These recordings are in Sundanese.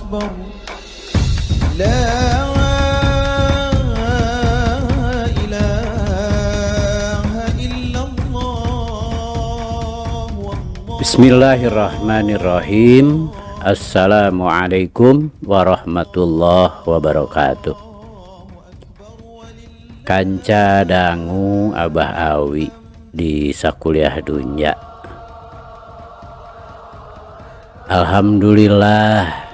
أكبر لا إله إلا الله Bismillahirrahmanirrahim. Assalamualaikum warahmatullahi wabarakatuh. Kanca dangu Abah Awi di sakuliah dunya. Alhamdulillah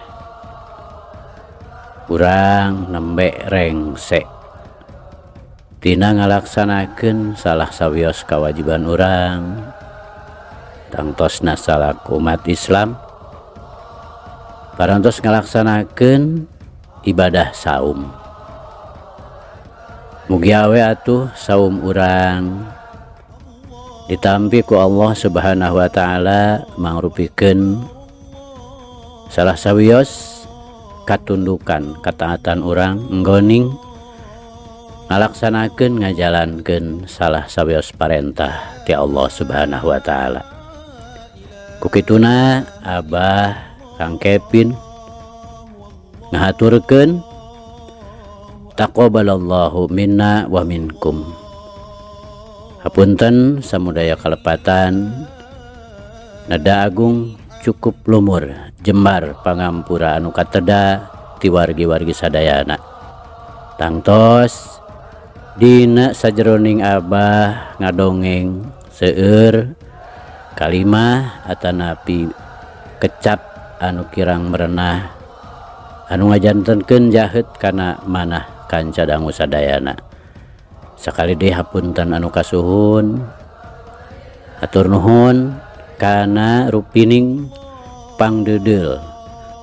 urang nembe rengse tina ngalaksanakeun salah sawios kawajiban urang tangtosna salaku umat Islam parantos ngalaksanakeun ibadah saum. Mugi awe atuh saum urang ditampi ku Allah Subhanahu wa taala mangrupikeun salah sawios katundukan kataatan urang nggoning ngalaksanakeun ngajalankeun salah sawios parentah ti Allah Subhanahu wa taala. Kukituna Abah Kang Kevin ngahaturkeun taqabbalallahu minna wa minkum. Hapunten samudaya kalepatan nada agung cukup lumur jembar pangampura anu kateda ti wargi-wargi sadayana. Tangtos dina sajeroning Abah ngadongeng seueur kalimah atanapi kecap anu kirang merenah anu ngajantenkeun jaheut kana manah kanca dangu sadayana. Sakali deui hapunten anu kasuhun atur nuhun kana rupining pangdeudel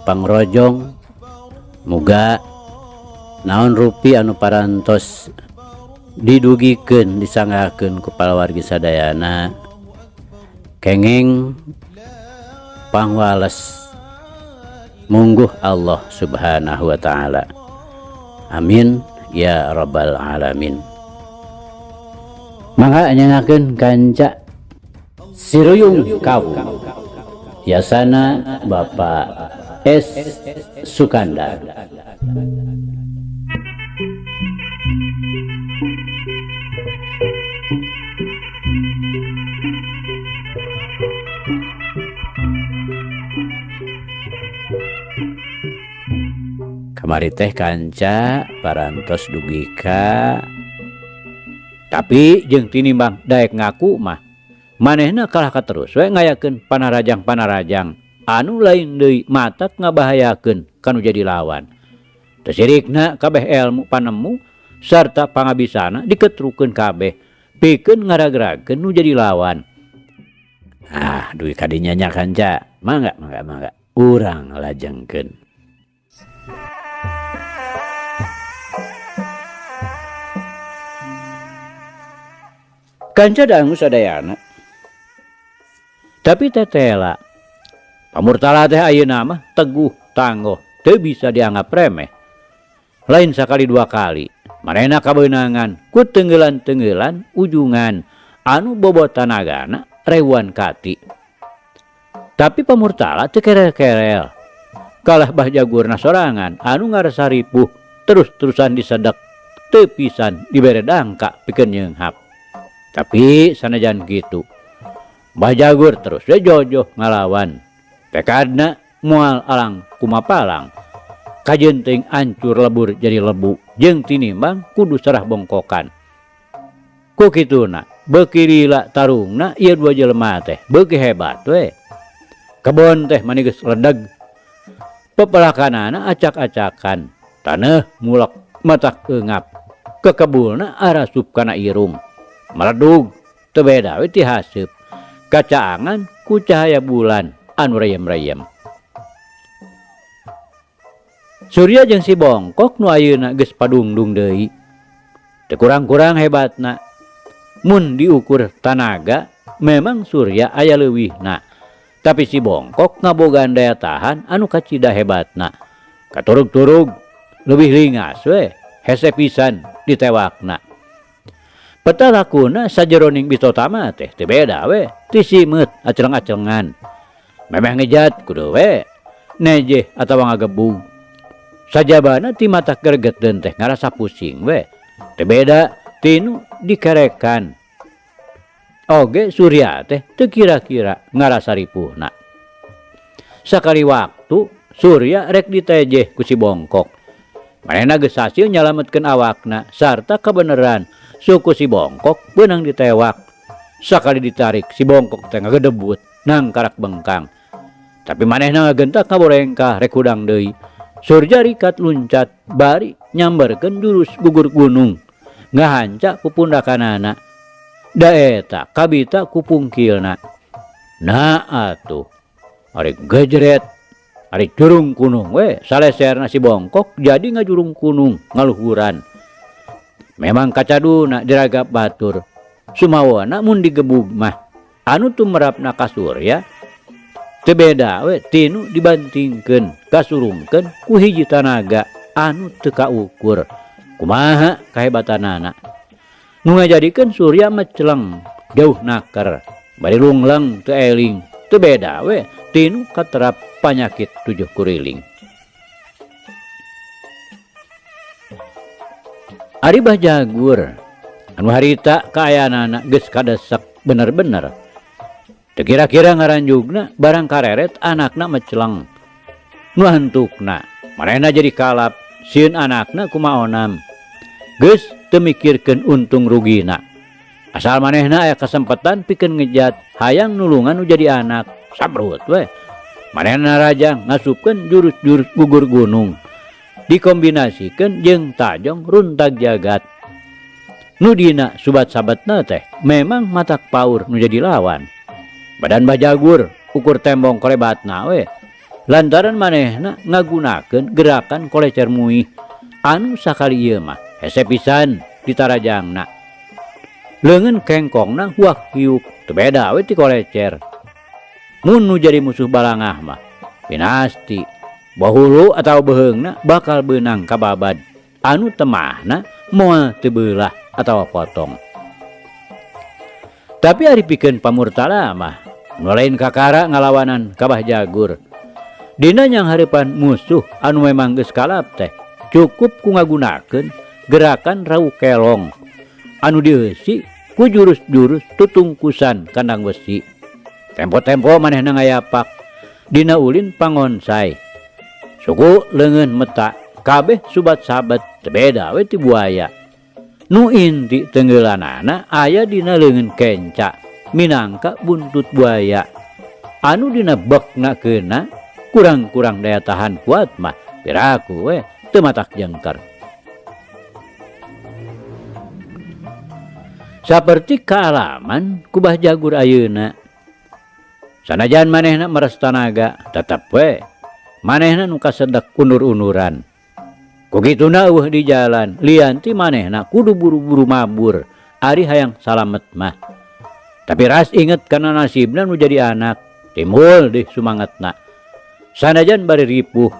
pangrojong muga naon rupi anu parantos didugikeun disanggakeun ku palawargi sadayana kenging pangwales mungguh Allah Subhanahu wa taala. Amin ya rabbal alamin. Mangga nyangakeun kanca Siruyung Kawu yasana Bapak S. Sukandar. Kamari teh kanca parantos dugika tapi jeung tinimbang daek ngaku mah manehna kalah katerus we ngayakeun panarajang-panarajang anu lain deui matak ngabahayakeun kanu jadi lawan. Teu sirikna kabeh elmu panemu sarta pangabisana diketrukeun kabeh pikeun ngaragragkeun nu jadi lawan. Duwi kadinya nya kanca. Mangga urang lajengkeun. Kanca dangu sadayana tapi tetela pamurtala teh ayeuna mah teguh tangguh teu bisa dianggap remeh. Lain sakali dua kali manehna kabeunangan ku tenggeulan-tenggeulan ujungan anu bobot tanagana reuan kati. Tapi pamurtala teu kerel-kerel kalah bah jagurna sorangan anu ngarasa ripuh terus-terusan disedek teu pisan dibere dangka pikeun nyeunghap. Tapi sanajan gitu Mbah Jagur terus dia jojoh ngalawan tekadna moal alang kumapalang kajenting ancur lebur jadi lebu jeung tinimbang kudu serah bongkokan. Ku kituna beuki lila tarungna ieu dua jelema teh beuki hebat we. Kebon teh manigeus ledeg pepelakanana acak-acakan taneuh mulak matak eungap kekebulna arasup kana irung meledug teu beda we ti haseup kacaangan ku cahaya bulan anu rayem-rayem. Surya jeung si bongkok nu ayeuna geus padungdung deui teu kurang-kurang hebatna. Mun diukur tanaga memang Surya aya leuwihna tapi si bongkok ngabogaan daya tahan anu kacida hebatna. Katurug-turug leuwih lingas we hese pisan ditewakna. Petalakuna sajeroning bitotama teh teu beda we ti simeut aceleng-acelengan. Memeh ngejat kudu we neje atawa ngagebug. Sajabana ti mata gregeteun teh ngarasa pusing we. Teu beda tinu dikerekan. Oge Surya teh teu kira-kira ngarasa ripuhna. Sakali waktu Surya rek ditejeh ku si Bongkok. Manehna geus hasil nyalametkeun awakna sarta kabeneran suku si Bongkok beunang ditewak. Sakali ditarik si Bongkok teh ngagedebut nang karak bengkang. Tapi manehna ngagentak kaborengkah rek hudang deui. Surya rikat luncat bari nyamberkeun jurus gugur gunung. Ngahanca pupundakanana. Da eta kabita ku pungkilna. Nah atuh ari gejret ari jurung gunung we saleserna si Bongkok jadi ngajurung gunung ngaluhuran. Memang kacaduna diragap batur. Sumawana mun digebug mah anu tumrapna ka Surya teu beda we tinu dibantingkeun kasurungkeun ku hiji tanaga anu teu kaukur. Kumaha kahebatanana. Nu ngajadikeun Surya meceleng jauh naker bari lungleng teu eling teu beda we tinu katerap panyakit 7 kuriling. Ari Bajagur anu harita kaayanana geus kadesek bener-bener. Teu kira-kira ngaranjugna barang kareret anakna meceleng. Nu hantukna manehna jadi kalap sieun anakna kumaonam. Geus teu mikirkeun untung rugina. Asal manehna aya kesempatan pikeun ngejat hayang nulungan nu jadi anak. Sabrut we. Manehna rajang ngasupkeun jurus-jurus gugur gunung. Dikombinasikeun jeung tajong runtag jagat. Nu dina subat-sabatna teh memang matak paur nu jadi lawan. Badan Bajagur ukur tembong kolebatna we. Lantaran manehna ngagunakeun gerakan kolecer muih anu sakali ieu mah hese pisan ditarajangna. Leungeun kengkongna huak hiuk teu beda we ti kolecer. Mun nu jadi musuh balangah mah pinasti bahulu atau beheungna bakal beunang kababad anu temahna moal teu beulah atawa potong. Tapi ari pikeun pamurtala mah nu lain kakara ngalawanan ka Bajagur. Dina nyang hareupan musuh anu memang geus kalap teh cukup ku ngagunakeun gerakan rau kelong anu dieusi ku jurus-jurus tutungkusan kandang besi. Tempo-tempo manehna ngayapak dina ulin pangonsai. Suku leungeun meta kabeh subat-sabat teu beda we ti buaya. Nu inti tenggelanana aya dina leungeun kenca minangka buntut buaya. Anu dina bekna keuna kurang-kurang daya tahan kuat mah piraku we teu matak jengker. Saperti kaalaman ku Bajagur ayeuna. Sanajan manehna meres tanaga tetep we manehna nu kasedek unur-unuran. Kugituna eueuh di jalan lian ti manehna kudu buru-buru mabur ari hayang salamet mah. Tapi ras inget kana nasibna nu jadi anak timbul deui sumangetna. Sanajan bari ripuh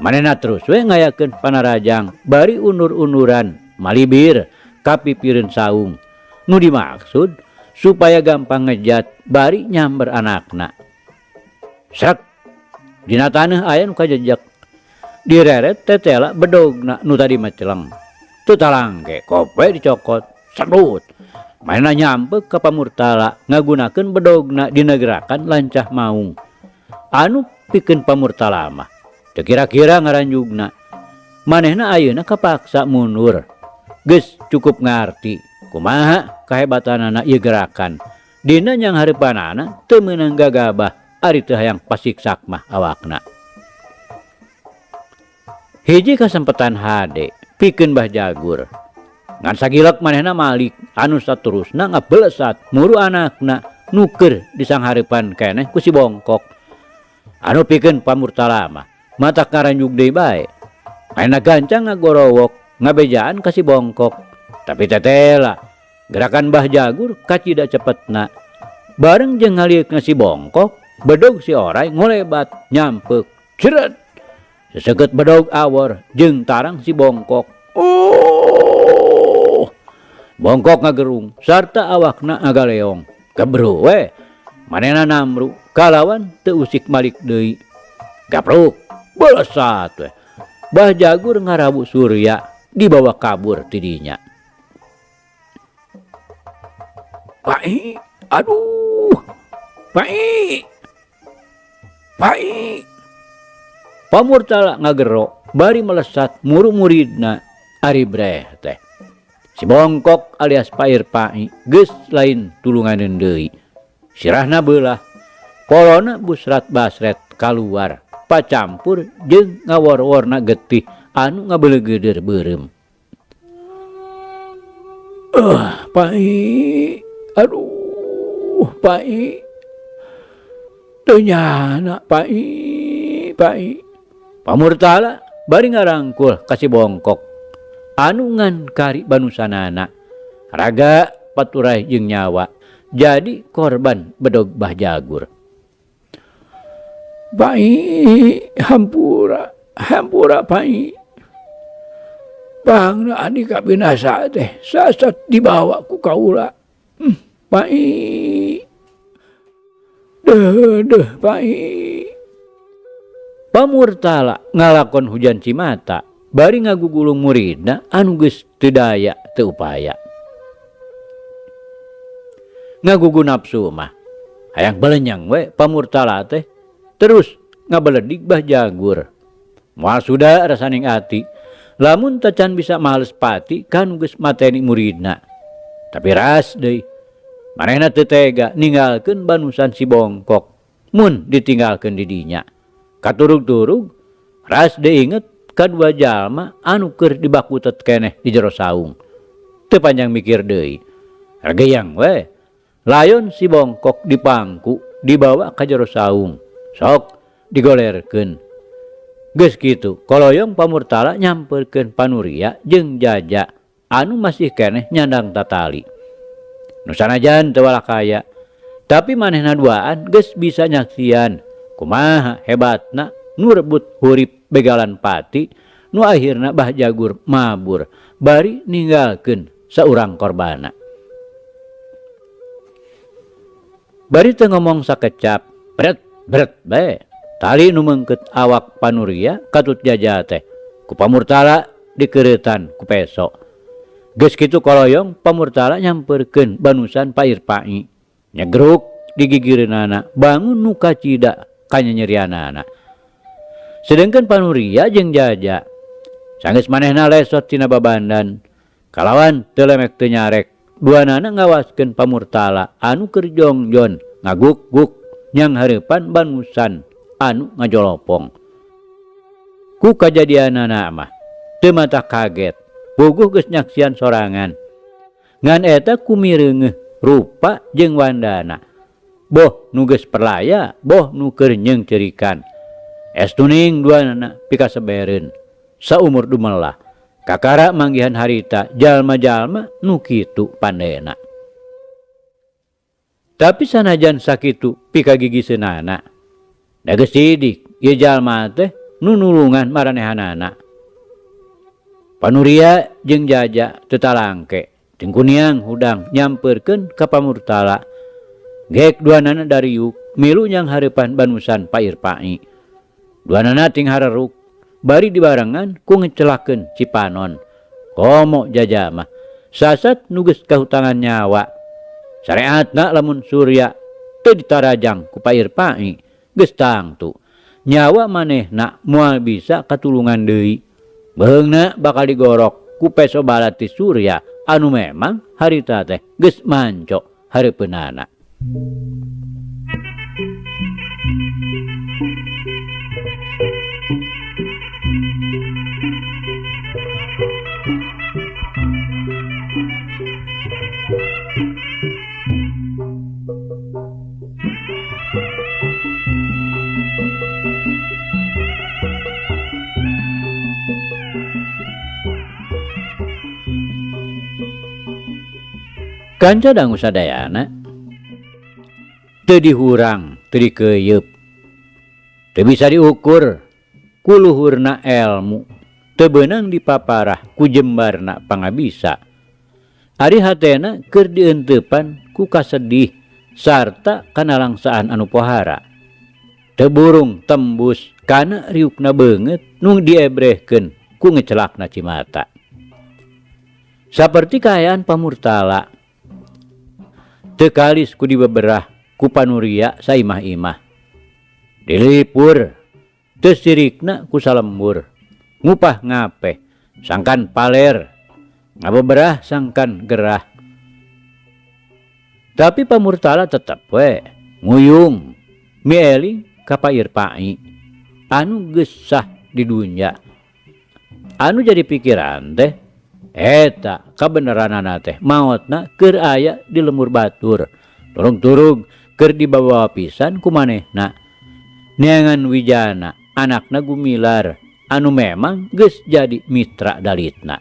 manehna terus we ngayakeun panarajang bari unur-unuran malibir kapipireun saung. Nu dimaksud supaya gampang ngejat bari nyamber anakna. Srek dina taneuh aya nu kajejek. Direret tetela bedogna nu tadi meceleng. Teu talangke kope dicokot sedut. Manehna nyampeuk ka pamurtala ngagunakeun bedogna dina gerakan lancah maung. Anu pikeun pamurtala mah teu kira-kira ngaranjugna. Manehna ayeuna kapaksa mundur. Geus cukup ngarti kumaha kahebatanana ieu gerakan. Dina nyang hareupanana teu meunang gagabah ari teu hayang pasiksak mah awakna. Hiji kasempetan hade pikeun Bajagur. Ngan sagilek manehna malik anu saterusna ngabelesat muru anakna nu keur disanghareupan keneh ku si Bongkok. Anu pikeun pamurtala mah matak ngaranjug deui bae. Manehna gancang ngagorowok ngabejaan ka si Bongkok. Tapi tetela gerakan Bajagur kacida cepetna. Bareng jeung ngalieukna si Bongkok, bedog si oray ngolebat nyampeuk. Ceret. Seseukeut bedog awor jeung tarang si Bongkok. Oh! Bongkok ngagerung sarta awakna ngagaleong. Gebru we. Manehna namru kalawan teu usik malik deui. Gapruk, belesat we. Bah Jagur ngarabu Surya dibawa kabur tidinya. Pai, aduh, Pai, Pai. Pamurtala ngagero bari melesat murid-muridna ari breh teh. Si Bongkok alias Pair Pai geus lain tulunganeun deui. Sirahna beulah, polona busrat basret kaluar, pacampur jeung ngawor-worna getih anu ngabeleugeuder beureum. Pai, aduh, Pai, teu nyana, Pai. Pamurtala bari ngarangkul ka si Bongkok anu ngan kari banusanana, raga paturai jeung nyawa jadi korban bedog Bah Jagur. Pai, hampura Pai. Bangna adi kabinasa teh sasat dibawa ku kaula. Pai. Deuh Pai. Pamurtala ngalakon hujan cimata bari ngagugulung muridna anu geus teu daya teu upaya. Ngagugu nafsu mah hayang balenyang we Pamurtala teh terus ngabeledik Bah Jagur. Moal suda rasaning ati lamun tacan bisa males pati kan geus mateni muridna. Tapi ras deui manehna teu tega ninggalkeun banusan si Bongkok mun ditinggalkeun di dinya. Katurug-turug ras deui inget kadua jalma anu keur dibakutet keneh di jero saung. Teu panjang mikir deui. Rageyang we layon si Bongkok dipangku dibawa ka jero saung. Sok digolerkeun. Geus kitu koloyong Pamurtala nyamperkeun Panuria jeung Jaja anu masih keneh nyandang tatali. Nu sanajan teu walakaya, tapi manehna duaan geus bisa nyaksian kumaha hebatna nu rebut hurip begalan pati nu akhirna Bah Jagur mabur bari ninggalkeun saurang korbana. Bari teu ngomong sakecap, bret bae. Tali nu meungkeut awak Panuria katut Jaja teh ku Pamurtala dikeuretan ku peso. Geus kitu koloyong Pamurtala nyamperkeun banusan Pair Pai. Nyegruk di gigireunana bangun nu kacida ka nyerianana. Sedengkeun Panuria jeung Jaja sanggeus manehna lesot tina babandan kalawan teu lemek teu nyarek duanana ngawaskeun Pamurtala anu keur jongjon ngaguk-guk nyang hareupan banusan anu ngajolopong. Ku kajadianana mah teu mata kaget bogoh geus nyaksian sorangan. Ngan eta kumireungeuh rupa jeung wandana. Boh nu geus perlaya, boh nu keur nyeung ceurikan. Estuning duanana pikasebereun saumur dumelah. Kakara manggihan harita jalma-jalma nu kitu pandena. Tapi sanajan sakitu pikagigiseunana da geus sidik ieu jalma teh nu nulungan maranehanana. Panuria jeung Jaja teu talangke jeung kuniang hudang nyamperkeun ka Pamurtala. Gek duanana dariuk milu nyang hareupan banusan Pair Pai. Duanana ting hareruk bari dibarengan ku ngecelakeun Cipanon. Komo Jaja mah sasat nu geus kahutangan nyawa. Sareatna lamun Surya teu ditarajang ku Pair Pai geus tangtu nyawa manehna moal bisa katulungan deui. Beheungna bakal digorok ku peso balati Surya anu memang harita teh geus manco hareupeunana. Kanca dangu sadayana teu dihurang, teu dikeuyeub, teu bisa diukur ku luhurna elmu, teu beunang dipaparah ku jembarna pangabisa. Ari hatena keur dieunteupan ku kasedih sarta kanalangsaan anu pohara. teburung tembus kana riukna beungeut nu diebrehkeun ku ngecelakna Cimata. Saperti kaayaan pamurtala teu kalis ku dibeberah ku panuria saimah-imah. Dilipur teu sirikna ku salembur, ngupah ngapeh sangkan paler, ngabeberah sangkan gerah. Tapi pamurtala tetep we nguyung mieling ka pair pai anu geus sah di dunya. Anu jadi pikiran teh eta kabeneranana teh maotna keur aya di lemur batur, turug-turug keur dibawa pisan ku manehna. Neangan Wijana anakna Gumilar anu memang geus jadi mitra dalitna.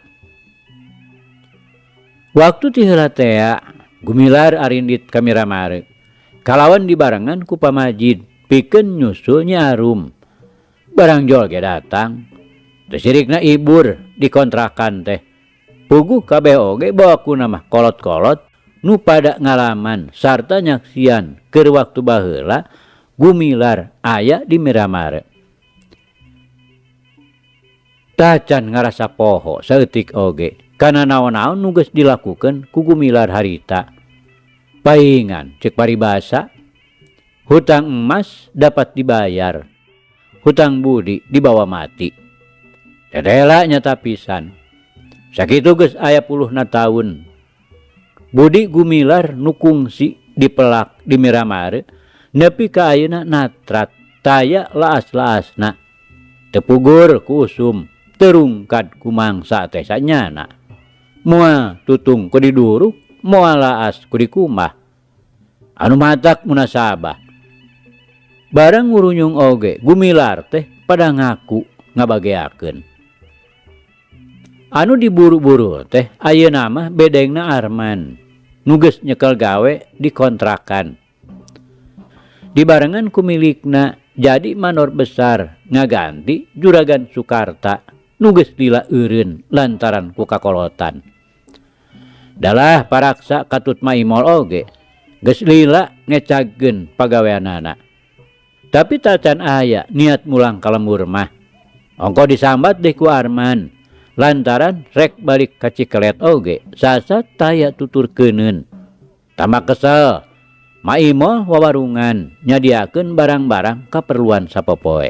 Waktu ti heula tea Gumilar arindit ka Miramare kalawan dibarengan ku pamajid pikeun nyusul Nyarum. Barang jol ge datang teu sirikna ibur dikontrakan teh. Puguh kabeh oge bawakuna mah kolot-kolot nu pada ngalaman sarta nyaksian keur waktu baheula Gumilar aya di Miramare. Tacan ngarasa poho saeutik oge kana naon-naon nu geus dilakukeun ku Gumilar harita. Paingan ceuk paribasa, hutang emas dapat dibayar, hutang budi dibawa mati. Tedela nyata pisan. Sakitu geus aya puluhna taun. Budi Gumilar nu kungsi dipelak di Miramare nepi ka ayeuna natrat taya laas-laasna. Teu pugur ku usum, terungkad ku mangsa teh sanyana. Moal tutung ku diduruk, moal laas ku dikumah. Anu matak munasabah. Barang ngurunyung oge Gumilar teh pada ngaku ngabageakeun. Anu diburu-buru teh ayeuna mah bedengna Arman nu geus nyekel gawe di kontrakan. Dibarengan ku milikna jadi manor besar ngaganti Juragan Sukarta nu geus lila eureun lantaran ku kakolotan. Dalah paraksa Katut Maimol oge geus lila ngecagkeun pagaweanana. Tapi tacan aya niat mulang ka lembur mah. Ongko disambat deh ku Arman lantaran rek balik ka Cikelet oge sasa taya tuturkeuneun. Tambah kesel Maimol wawarungan nyadiakeun barang-barang kaperluan sapopoe.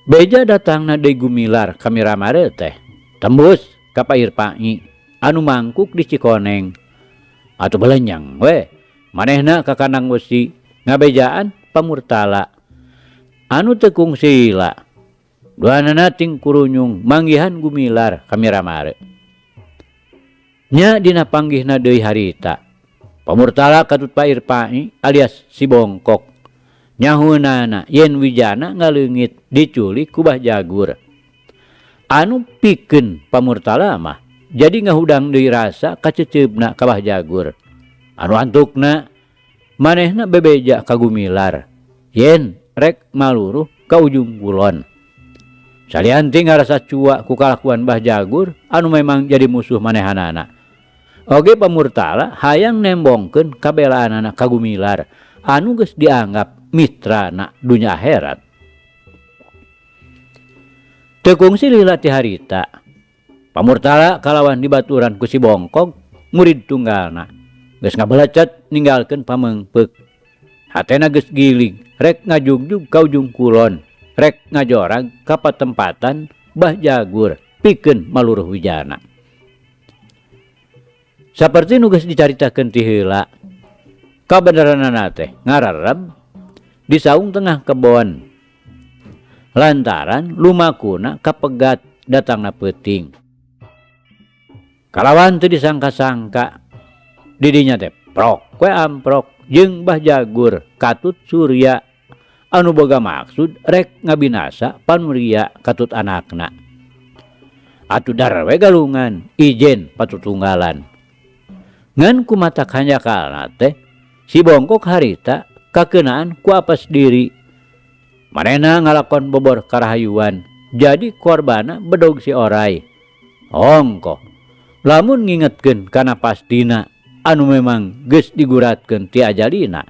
Beja datangna deui Gumilar ka Miramare teh tembus ka pair pai anu mangkuk di Cikoneng. Atuh belenyang we manehna ka kandang besi ngabejaan pamurtala anu teu kungsila. Duanana ting kurunyung manggihan Gumilar ka Miramare. Nya dina panggihna deui harita pamurtala Katut pair pai alias si bongkok nyahunana yen Wijana ngaleungit diculik ku Bahjagur. Anu pikeun pamurtala mah jadi ngahudang deui rasa kaceceubna ka Bahjagur. Anu antukna manehna bebeja ka Gumilar yen rek maluruh ka ujung kulon. Salianti ngarasa cua ku kalakuan Bahjagur anu memang jadi musuh manehanana. Oge pamurtala hayang nembongkeun kabelaanana ka Gumilar anu geus dianggap mitrana dunya akhirat. Teu kungsi lila ti harita pamurtala kalawan dibaturan ku si bongkok murid tunggalna geus ngabelecet ninggalkeun pameungpeuk. Hatena geus giling rek ngajugjug ka ujung kulon, rek ngajorag ka patempatan Bahjagur pikeun maluruh Wijana. Saperti nu geus dicaritakeun ti heula, kabeneranana teh ngarareb di saung tengah kebon. Lantaran lumakuna kapegat datangna peuting. Kalawan teu disangka-sangka di dinya teh prok we amprok jeung Bahjagur Katut Surya anu boga maksud rek ngabinasa panuria Katut anakna. Atuh dar we galungan ijen patutunggalan. Ngan ku mata hanyakalna teh si bongkok harita kakeunaan ku apes diri. Manehna ngalakon bobor karahayuan jadi korbana bedog si oray. Ongko lamun ngingetkeun kana pastina anu memang geus diguratkeun ti ajalina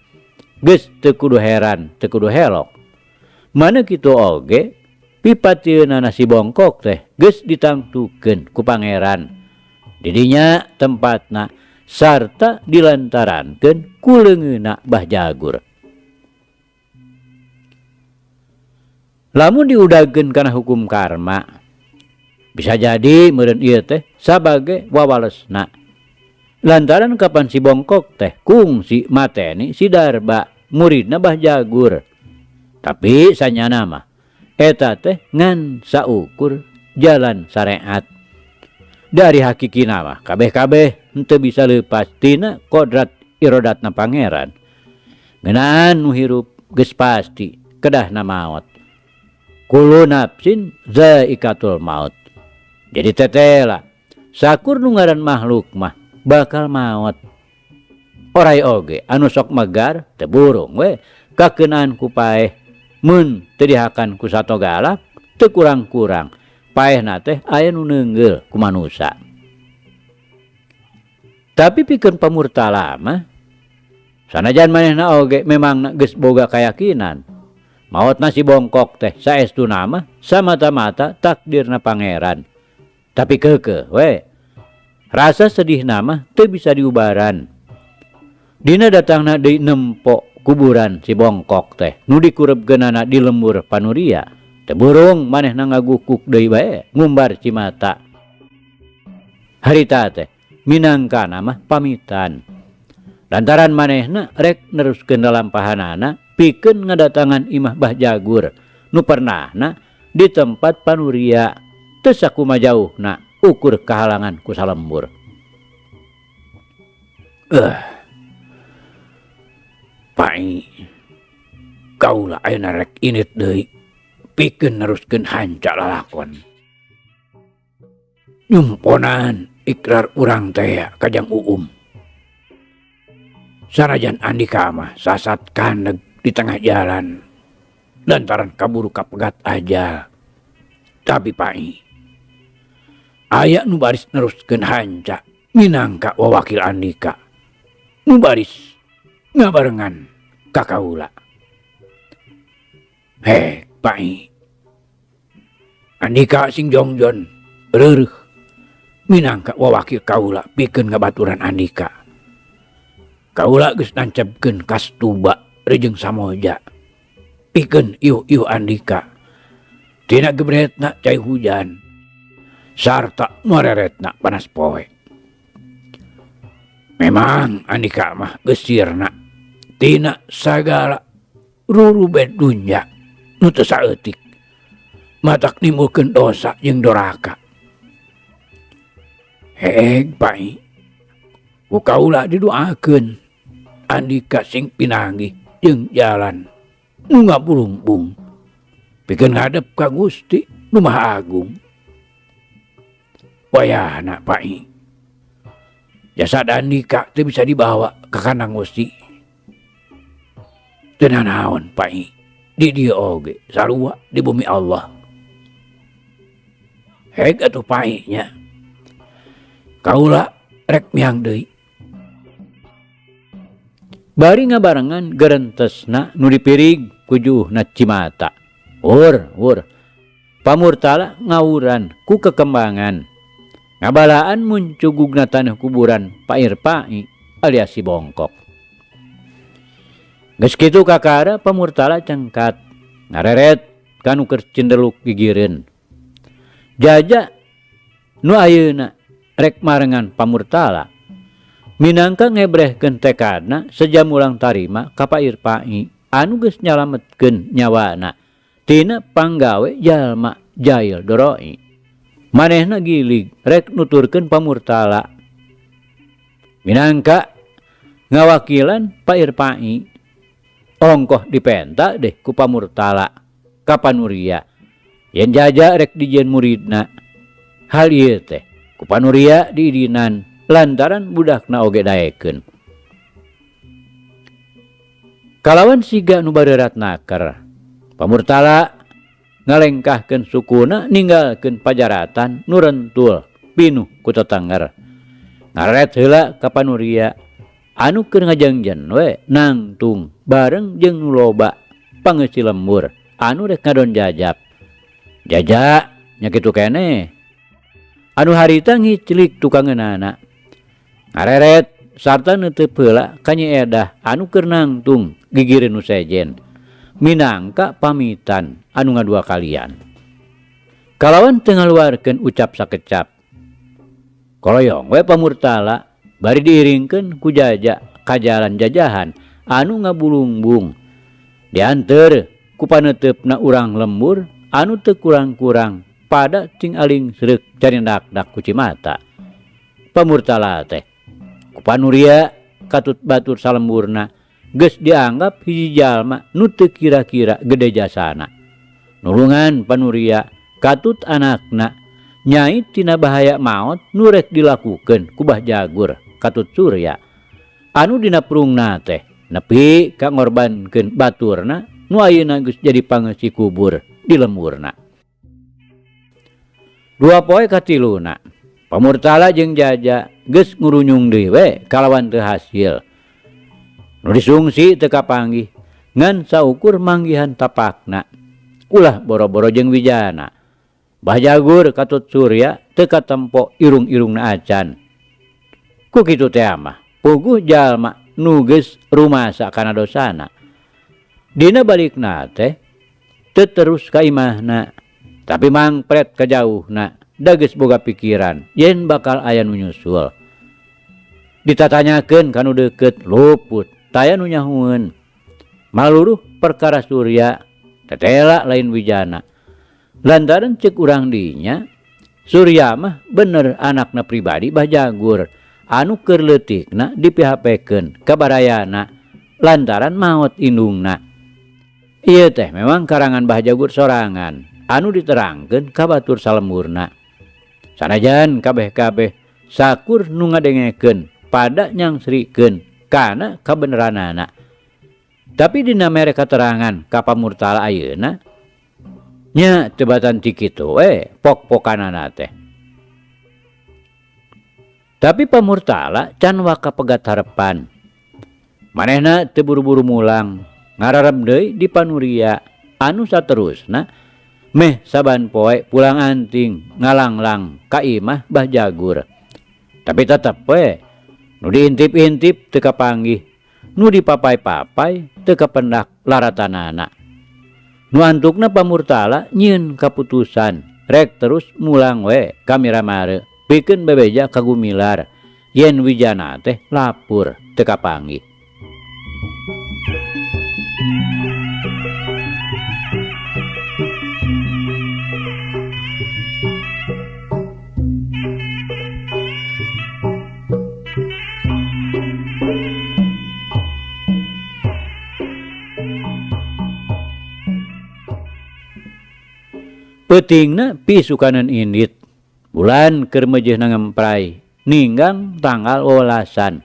geus teu kudu heran, teu kudu helok. Mana kitu oge pipatieunana si bongkok teh geus ditangtukeun ku pangeran. Didinya tempatna sarta dilantarankeun ku leungeunna Bah Jagur. Lamun diudageun kana hukum karma, bisa jadi meureun ieu teh sabage wawalesna. Lantaran kapan si bongkok teh kungsi mateni si Darba muridna Bah Jagur. Tapi sanyana mah eta teh ngan saukur jalan syariat. Dari hakikina mah kabeh-kabeh henteu bisa leupas tina kodrat irodatna pangeran. Ngeunaan nu hirup geus pasti kedahna maot. Kullu nafsin zaikatul maut. Jadi tetela sakur nu ngaran makhluk mah bakal maot. Orai oge anu sok megar teu burung we kakeunaan ku paeh mun teu dihakan ku satogala teu kurang-kurang paehna teh aya nu neungeul ku manusa. Tapi pikeun pamurtala mah sanajan manehna oge memangna geus boga kayakinan maotna si bongkok teh saestuna mah samata-mata takdirna pangeran. Tapi keukeuh we rasa sedihna mah teu bisa diubaran. Dina datangna deui nempo kuburan si bongkok teh nu dikurebgeunana di lembur Panuria. Teu burung manehna ngagukuk deui bae ngumbar cimata. Harita teh minangkana mah pamitan. Lantaran manehna rek neruskeun lalampahanana pikeun ngadatangan imah Bah Jagur nu pernahna di tempat Panuria teu sakumajauhna ukur kahalangan ku salembur. Pai kaula ayeuna rek init deui pikeun neruskeun hanca lalakon. Nyumponan ikrar urang teh Kajang Uum. Sanajan Andika mah sasat kaneg di tengah jalan lantaran kaburu kapegat ajal. Tapi pai aya nu baris neruskeun hanca minangka wawakil Andika nu baris ngabarengan ka kaula. Pai Andika sing jongjon reureuh minangka wawakil kaula pikeun ngabaturan Andika. Kaula geus nancepkeun kastuba rejeung samoja pikeun ieuh-ieuh Andika tina gebretna cai hujan sarta mareretna panas poe. Memang Andika mah geus sirna tina sagala rurubed dunya nu teu saeutik matak nimbulkeun dosa jeung doraka. Pai ku kaula didoakeun Andika sing pinanggih jeung jalan nu ngabulung-bung pikeun ngadep ka Gusti nu Maha Agung. Wayahna pai jasad Andika teu bisa dibawa ka kandang Gusti. Teu nanaon pai di dieu oge sarua di bumi Allah. Atuh pai nya kaula rek miang deui. Bari ngabarengan gerentesna nu dipirig kujuhna cimata. Wur pamurtala ngawuran ku kekembangan. Ngabalaan muncugugna tanah kuburan Pair Pai alias si bongkok. Geus kitu kakara pamurtala cengkat ngareret kanu keur cendeluk gigireun. Jaja nu ayeuna rek marengan pamurtala minangka ngebrehkeun tekadna sejamulang tarima ka Pair Pai anu geus nyalametkeun nyawana tina panggawe jalma jail doroi. Manehna gilig rek nuturkeun pamurtala minangka ngawakilan Pair Pai ongkoh dipenta deh ku pamurtala ka Panuria yen jaja rek dijieun muridna. Hal ieu teh ku Panuria diidinan lantaran budakna oge daekeun. Kalawan siga nu bareurat naker pamurtala ngalengkahkeun sukuna ninggalkeun pajaratan nu rentul pinuh ku tetengger. Ngaret heula ka Panuria anu keur ngajengjen we nangtung bareng jeung nu loba pangeusi lembur anu rek ngadon jajab. Jajak nya kitu keneh. Anu harita ngiclik tukangeunana. Ngareret sarta neuteub heula ka Nyi Edah anu keur nangtung gigireun nu sejen. Minangka pamitan anu ngadua kalian. Kalawan teu ngaluarkeun ucap sakecap. Koloyong we pamurtala bari diiringkeun ku Jajak ka jalan jajahan anu ngabulungbung. Dianteur ku paneteupna urang lembur anu teu kurang-kurang pada cing aling sreuk carindak-dak ku Cimata. Pamurtala teh ku panuria katut batur salemburna geus dianggap hiji jalma nu teu kira-kira gede jasana. Nulungan panuria katut anakna nyai tina bahaya maot nu rek dilakukeun ku Bah Jagur katut Surya anu dina perungna teh nepi ka ngorbankeun baturna nu ayeuna geus jadi pangeusi kubur di lemburna. Dua poe katiluna pamurtala jeung Jajak geus ngurunyung deui we kalawan teu hasil. Nu disungsi teu kapanggih ngan saukur manggihan tapakna. Ulah boro-boro jeung Wijana. Bah Jagur katut Surya teu katempo irung-irungna acan. Ku kitu teh mah puguh jalma nu geus rumasa kana dosana. Dina balikna teh teu terus ka imahna, tapi mangpret ka jauhna da geus boga pikiran yen bakal aya nu nyusul. Ditatanyakeun ka nu deukeut luput, taya nu nyahueun. Maluruh perkara Surya tetela lain Wijana. Lantaran cek urang dinya Surya mah bener anakna pribadi Bah Jagur anu keur leutikna diphp-keun ka barayana lantaran maot indungna. Ieu teh memang karangan Bah Jagur sorangan anu diterangkeun ka batur salemburna. Sanajan kabeh-kabeh sakur nu ngadengekeun pada nyangsrikeun kana kabeneranana. Tapi dina mere katerangan ka pamurtala ayeuna nya tebatan ti kitu we pok-pokanana teh. Tapi pamurtala can waka pegat harepan. Manehna teu buru-buru mulang, ngararem deui di panuria anu saterusna meh saban poe pulang anting ngalanglang ka imah Bah Jagur. Tapi tetep we nu diintip-intip teu kapanggih, nu dipapai-papai teu kapendak laratanana. Nu antukna pamurtala nyieun kaputusan rek terus mulang we ka Miramare pikeun bebeja ka Gumilar yen Wijana teh lapur teu kapanggih. Peutingna pisukanan indit bulan keur meujeuhna ngemprai ninggang tanggal 12.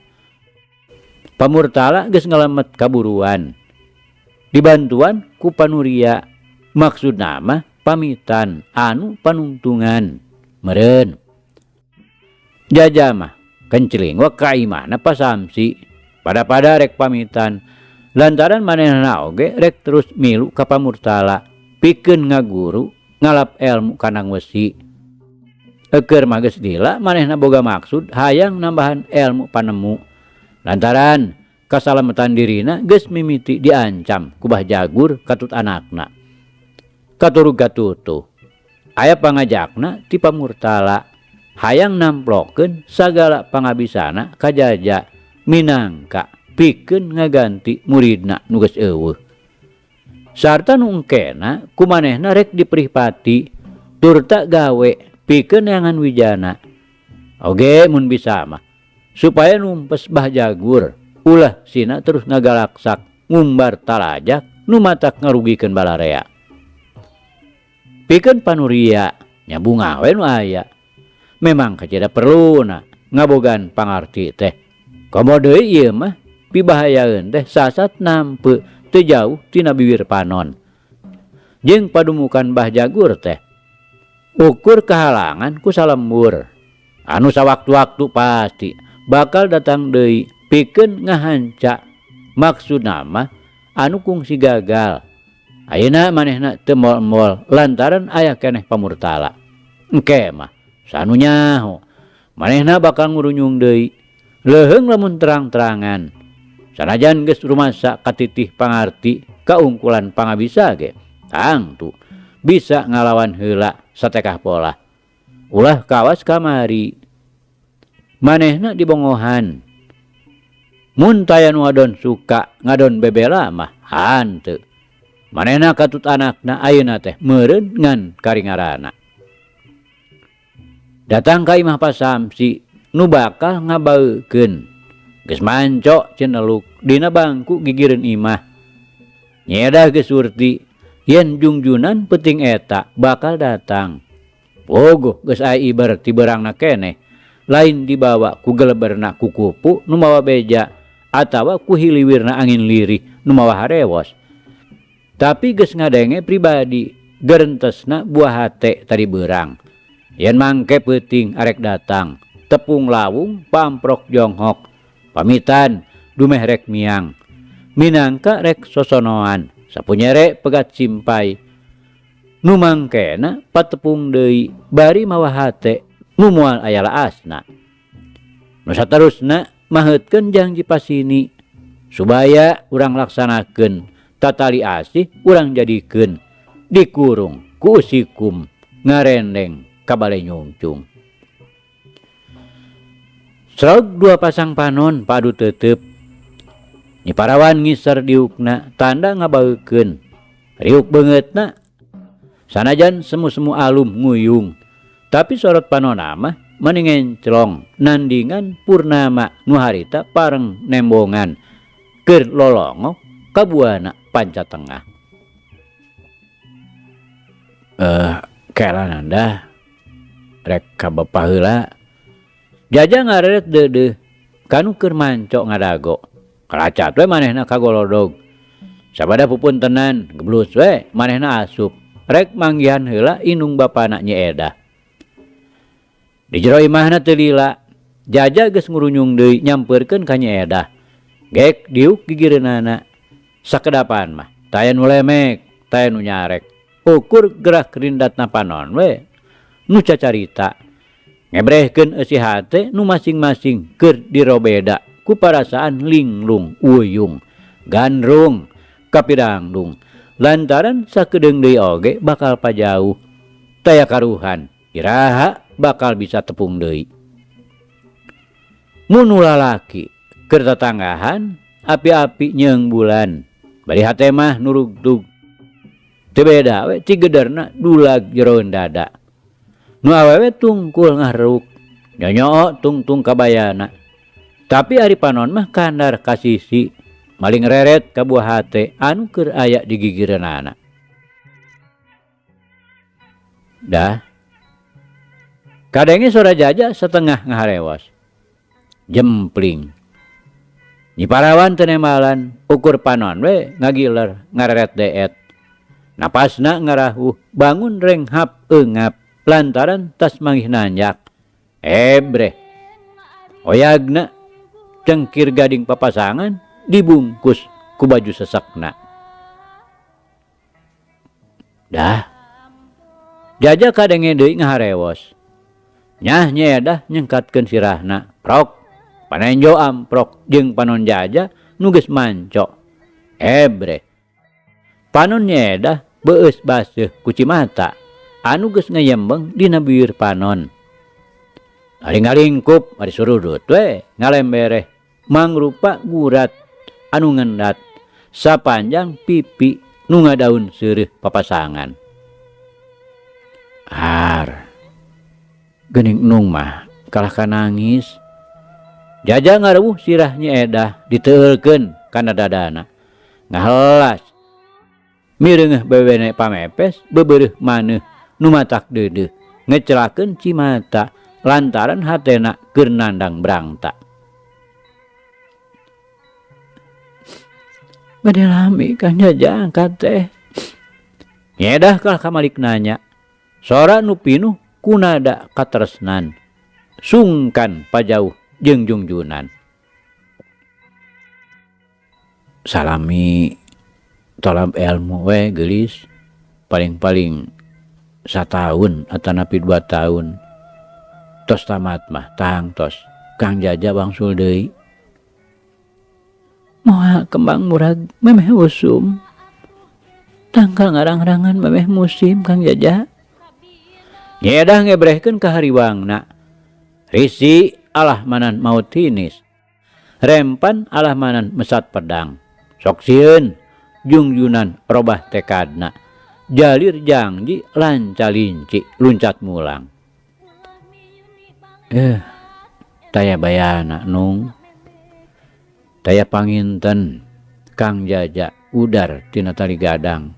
Pamurtala geus ngalemet kaburuan. Dibantuan ku panuria maksudna mah pamitan anu panungtungan meureun. Jajah mah kenceling wa ka imahna pasamsi pada rek pamitan lantaran manehna oge rek terus milu ka pamurtala pikeun ngaguru ngalap ilmu kanang wesi. Eukeur mah geus lila manehna boga maksud hayang nambahan ilmu panemu. Lantaran kasalametan dirina geus mimiti diancam ku Bah Jagur katut anakna. Katurug katutu aya pangajakna ti pamurtala hayang namplokeun sagala pangabisana ka Jajak minangka pikeun ngaganti muridna nu geus eueuh. Sarta nu engkena kumanehna rek diprihpati turta gawe pikeun neangan Wijana. Oge mun bisa mah supaya numpes Bah Jagur ulah sina terus ngagalaksak ngumbar talajak nu matak ngarugikeun balarea. Pikeun panuria nya bunga we nu aya. Memang kacida perluna ngabogan pangarti teh. Komo deui ieu mah pibahayaeun teh sasat nampeu teu jauh tina bibir panon. Jeung padumukan Bah Jagur teh ukur kahalangan ku salembur anu sawaktu-waktu pasti bakal datang deui pikeun ngahanca maksud nama anu kungsi gagal. Ayeuna manehna teu moal-moal lantaran aya keneh pamurtala. Engke mah sanunya manehna bakal ngurunyung deui leuheung lamun terang-terangan. Sanajan geus rumasa katitih pangarti kaungkulan pangabisa ge tangtu bisa ngalawan heula satekah pola. Ulah kawas kamari manehna dibongohan. Mun taya nu adon suka ngadon bebela mah hanteu. Manehna katut anakna ayeuna teh meureun ngan karingarana. Datang ka imah pasamsi nu bakal ngabaeukeun. Geus manco ceneluk dina bangku gigireun imah. Nyedah geus surti yen jungjunan peuting eta bakal datang. Pogoh geus aya ibar ti beurangna keneh, lain dibawa ku geleberna ku kupu nu mawa beja atawa ku hiliwirna angin lirih nu mawa harewos. Tapi geus ngadenge pribadi gerentesna buah hate tadi beurang. Yen mangke peuting arek datang, tepung lawung pamprok jonghok, pamitan dumeh rek miang. Minangka rek sosonoan, sapunyere pegat simpai. Nu mangkena patepung deui bari mawa hate nu moal aya laasna. Nu saterusna maheutkeun janji pasini supaya urang laksanakeun tatali asih urang jadikeun dikurung ku usikum ngarendeng ka balai nyungcung. Sraug dua pasang panon padu teuteup. Nyi Parawan ngiser diukna tanda ngabaeukeun. Riuk beungeutna sanajan semu-semu alum nguyung, tapi sorot panonna mah mendingan celong nandingan purnama nu harita pareng nembongan keur lolongok ka buana panca tengah. Kela nanda rek ka bapa heula. Jaja ngareret deudeuh kanu keur manco ngadago. Kalacat we manehna kagolodog. Sabada pupuntenan geblus we manehna asup. Rek manggihan heula inung bapana Nyi Edah. Di jero imahna teu lila, Jaja geus ngurunyung deui nyampeurkeun ka Nyi Edah. Gek diuk gigireunana. Sakedapan mah taya nu lemek, taya nu nyarek. Ukur gerak rindatna panon we nu cacarita. Ngebrehkeun eusi hate nu masing-masing keur dirobeda ku parasaan linglung, uyung, gandrung, kapidangdung. Lantaran sakedeung deui oge bakal pajauh. Taya karuhan, iraha bakal bisa tepung deui. Mun lalaki keur tatanggahan, api-api nyeung bulan. Bari hate mah nurugdug. Teu beda we ti gederna dulag jeroeun dada. Nu awewe tungkul ngahruk, nyonyoo tungtung kabayana. Tapi ari panon mah kandar kasisi. Maling reret ka buah hate anu keur aya di gigireunana. Dah. Kadenge sora Jaja setengah ngaharewos. Jempling. Nyi Parawan teu nemalan, ukur panon we ngagiler ngareret deet. Napasna ngarahuh bangun renghap eungap lantaran tas manggih nanjak. Ebreh. Oyagna cengkir gading papasangan dibungkus ku baju sesekna. Dah. Jaja kadenge deui ngaharewos. Nyah Nyi Edah nyengkatkeun sirahna. Prok. Panenjo amprok jeung panon Jaja nu geus manco. Ebre. Panon Nyi Edah beueus baseuh ku Cimata anu geus ngayembeng dina bibir panon. Ari ngalingkup ari surudut we ngalembereh mangrupa gurat anu ngendat sapanjang pipi nu ngadaun seureuh papasangan. Har. Geuning nung mah kalah ka nangis. Jaja ngareuwuh sirah Nyi Edah diteueulkeun kana dadana. Ngahelas. Mireungeuh bebene pamepes beubeureuh maneuh nu matak deudeuh ngecelakeun Cimata lantaran hatena keur nandang brangta. Bade lami Kang Jaja angkat teh. Nyi Edah kalah kamalik nanya. Sora nu pinuh ku nada katresnan. Sungkan pajauh jeung jungjunan. salami tolab ilmu we gelis paling-paling 1 tahun atau napi 2 tahun tos tamat mah tang tos Kang Jaja wangsul deui moal kembang murag memeh usum tangkal ngarang-arangan memeh musim Kang Jaja nyedah ngebrehkeun ka hariwangna risi alah manan maut tinis rempan alah manan mesat pedang sok sieun jungjunan robah tekadna jalir janji lancalinci luncat mulang taya bayana nung taya panginten Kang Jaja udar tina tali gadang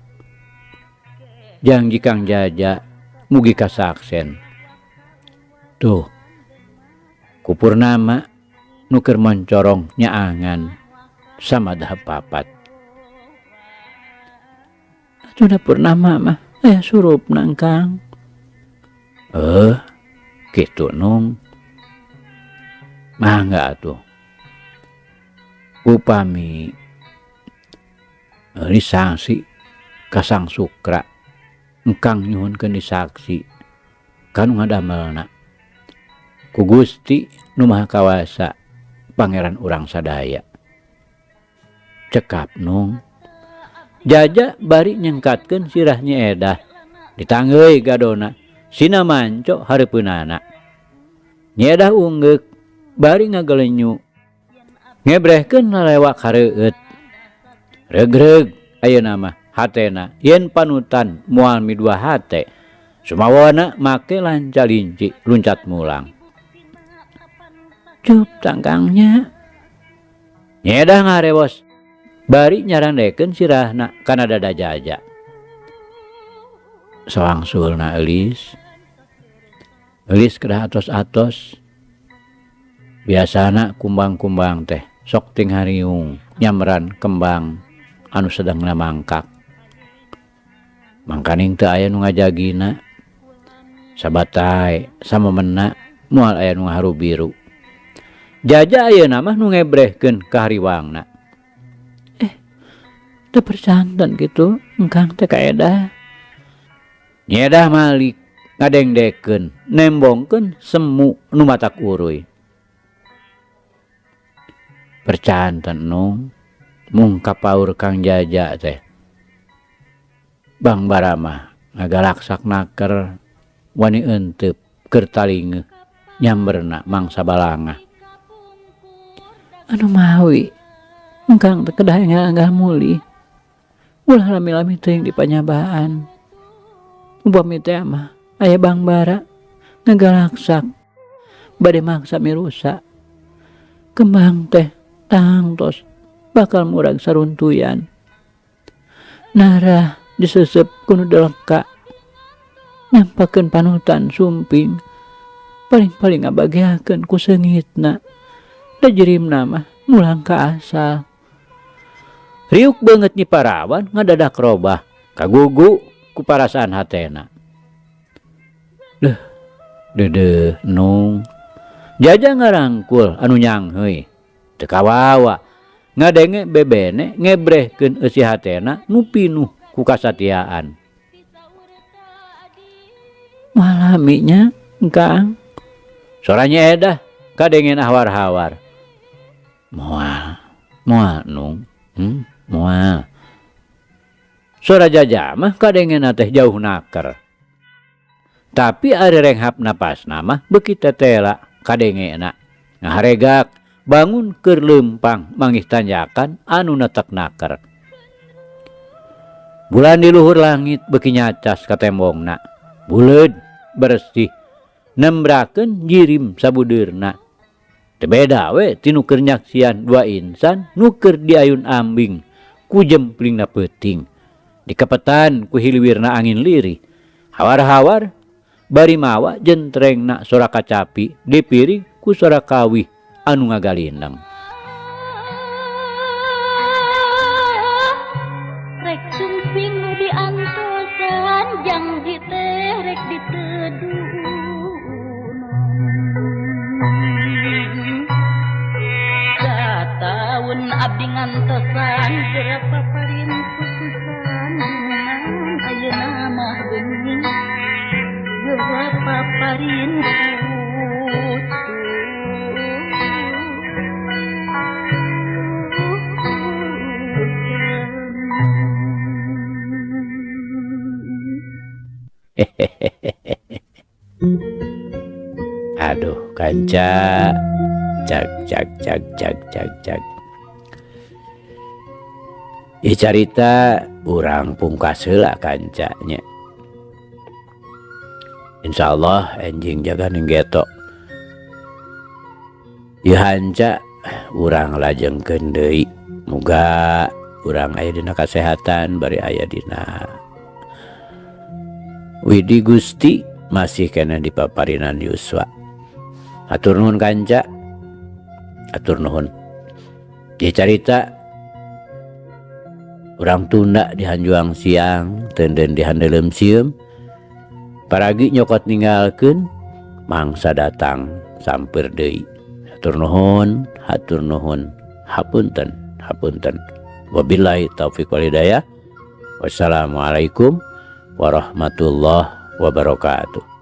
janji Kang Jaja mugi kasaksen tuh kupurnama nuker mencorong nyaangan sama dah papat sudah purnama mah aya surup nang Kang gitu nung mangga atuh upami disangsi kasang sukra engkang nyuhunkeun disaksi kanu ngadamelna ku Gusti Nu Maha Kawasa Pangeran urang sadaya cekap nung Jaja bari nyengkatkeun sirah nyeedah ditanggeui gadona sina manco hareupeunana nyeedah unggeuk bari ngagelenyu ngebrehkeun nalewak hareueut regreg ayeuna mah hatena yen panutan moal midua hate sumawana make lancalinci luncat mulang cup tangkangnya nyeedah ngarewos bari nyarandekeun sirahna kana dada Jaja sawangsulna eulis kedah atos-atos biasana kumbang-kumbang teh sok ting hariung nyamran kembang anu sedang mangkak mangkaning teu aya nu ngajagina sabatai samemena moal aya nu haru biru Jaja ayeuna mah nu ngebrehkeun ka hariwangna teu percanten gitu engkang teh kaedah nyedah malik ngadengdekeun nembongkeun semu nu matak uruy percanten nung mung kapaur Kang Jaja teh Bang Barama ngagalaksak naker wani euteup keur talingeun nyamberna mangsa balangah anu mawi engkang teh kedah enggah muli ulah lami-lami teuing di panyabaan upami teh mah aya Bang Bara ngagalaksak bade maksa mirusa kembang teh tangtos bakal murag saruntuyan narah disesep kuno deleka nyampakeun panutan sumping paling-paling ngabagiakeun ku seungitna da jerimna mah mulang ka asal riuk banget nyi parawan ngadadak robah kagugu ku parasaan hatena dedeh nung Jaja ngarangkul anu nyangheuy teu kawawa ngadenge bebene ngebrehkeun eusi hatena nu pinuh ku kasatiaan malaminya engkang soranya edah kadengen hawar-hawar moal nung moal sora Jaja mah kadengen teh jauh naker tapi ari renghap napasna mah beuki tetela kadengena ngaharegak bangun keur leumpang manggih tanjakan anu netek naker bulan di luhur langit beuki nyacas ka tembongna buleud bersih nembrakeun jirim sabudeurna teu beda we ti nu keur nyaksian dua insan nu keur diayun ambing ku jemplingna peuting dikepetan ku hiliwirna angin lirih hawar-hawar bari mawa jentrengna sora kacapi dipiring ku sora kawih anu ngagalindang rek sumping nu diantosan janji teh rek diteduh tahun abdi ngantosan dipaparin Aduh kanca, cak cak cak cak cak cak. Carita urang pungkas heula kancanya. Insyaallah enjing jaga ninggeto. Ieu hanca urang lajengkeun deui. Muga urang aya dina kasehatan bari aya dina Widi Gusti masih kena dipaparinan yuswa. Atur nuhun kanca. Atur nuhun. Ieu carita urang tunda di Hanjuang siang, tenden di handelem sieum. Paragi nyokot ninggalkeun, mangsa datang sampeur deui. Hatur nuhun, hatur nuhun. Hapunten, hapunten. Wabillahi taufiq wal hidayah. Wassalamualaikum warahmatullahi wabarakatuh.